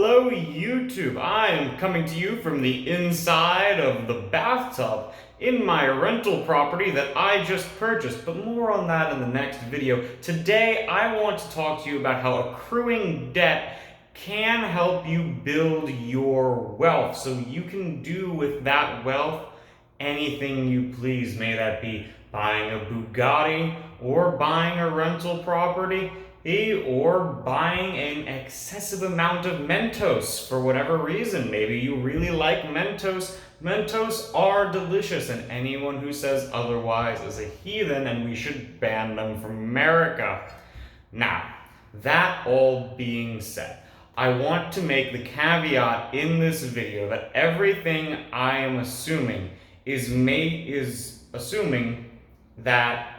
Hello YouTube, I am coming to you from the inside of the bathtub in my rental property that I just purchased, but more on that in the next video. Today I want to talk to you about how accruing debt can help you build your wealth so you can do with that wealth anything you please. May that be buying a Bugatti or buying a rental property or buying an excessive amount of Mentos for whatever reason. Maybe you really like Mentos. Mentos are delicious, and anyone who says otherwise is a heathen, and we should ban them from America. Now, that all being said, I want to make the caveat in this video that everything I am assuming is assuming that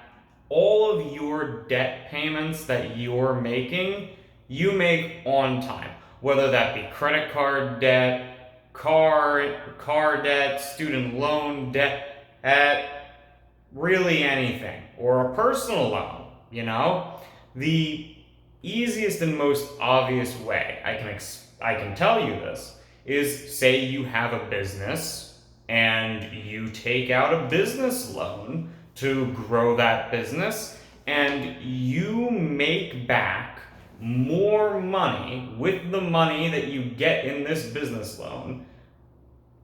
all of your debt payments that you're making, you make on time. Whether that be credit card debt, car debt, student loan debt, really anything, or a personal loan, The easiest and most obvious way I can tell you this is, say you have a business and you take out a business loan to grow that business, and you make back more money with the money that you get in this business loan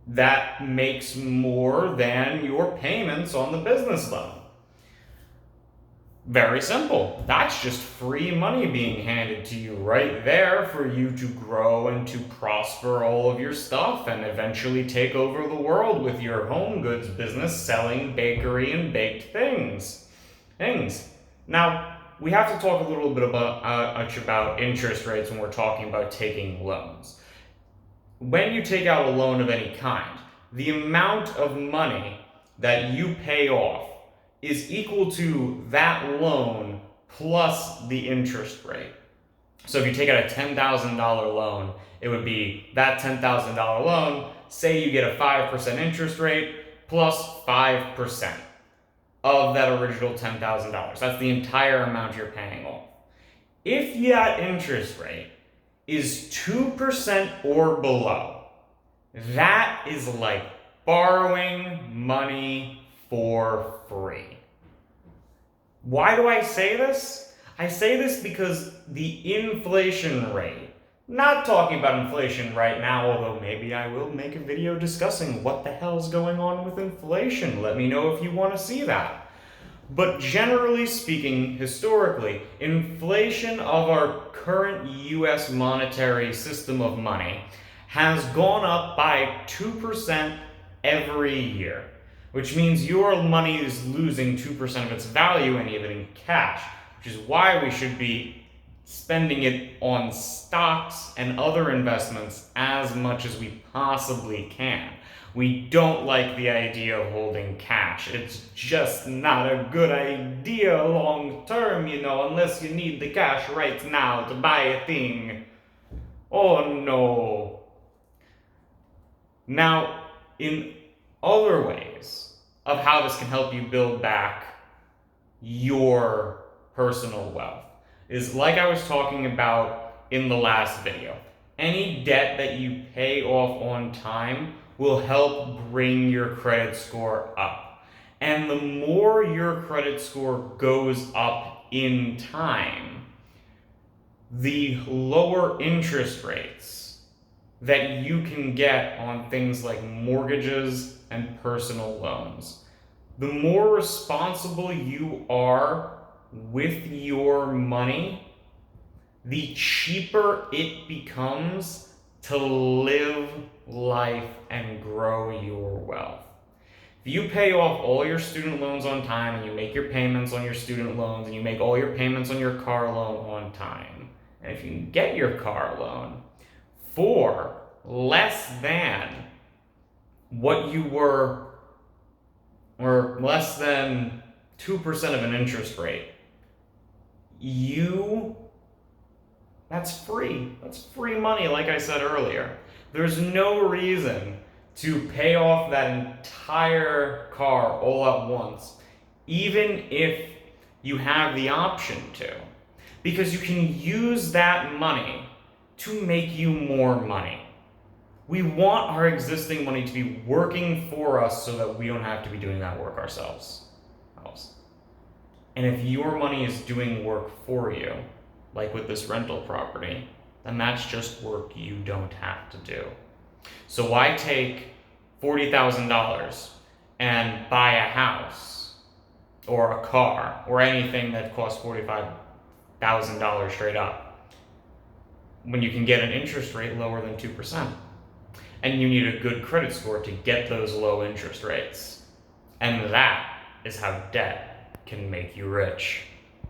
that makes more than your payments on the business loan. Very simple. That's just free money being handed to you right there for you to grow and to prosper all of your stuff and eventually take over the world with your home goods business selling bakery and baked things. Now, we have to talk a little bit about interest rates when we're talking about taking loans. When you take out a loan of any kind, the amount of money that you pay off is equal to that loan plus the interest rate. So if you take out a $10,000 loan, it would be that $10,000 loan, say you get a 5% interest rate plus 5% of that original $10,000. That's the entire amount you're paying off. If that interest rate is 2% or below, that is like borrowing money for free. Why do I say this? I say this because the inflation rate, not talking about inflation right now, although maybe I will make a video discussing what the hell is going on with inflation. Let me know if you want to see that. But generally speaking, historically, inflation of our current US monetary system of money has gone up by 2% every year, which means your money is losing 2% of its value and even in cash, which is why we should be spending it on stocks and other investments as much as we possibly can. We don't like the idea of holding cash. It's just not a good idea long term, unless you need the cash right now to buy a thing. Oh no. Now, in other ways of how this can help you build back your personal wealth is, like I was talking about in the last video, any debt that you pay off on time will help bring your credit score up. And the more your credit score goes up in time, the lower interest rates that you can get on things like mortgages and personal loans. The more responsible you are with your money, the cheaper it becomes to live life and grow your wealth. If you pay off all your student loans on time, and you make your payments on your student loans, and you make all your payments on your car loan on time, and if you can get your car loan for less than what you were, or less than 2% of an interest rate, that's free. That's free money, like I said earlier. There's no reason to pay off that entire car all at once, even if you have the option to, because you can use that money to make you more money. We want our existing money to be working for us so that we don't have to be doing that work ourselves. And if your money is doing work for you, like with this rental property, then that's just work you don't have to do. So why take $40,000 and buy a house or a car or anything that costs $45,000 straight up when you can get an interest rate lower than 2%? And you need a good credit score to get those low interest rates. And that is how debt can make you rich.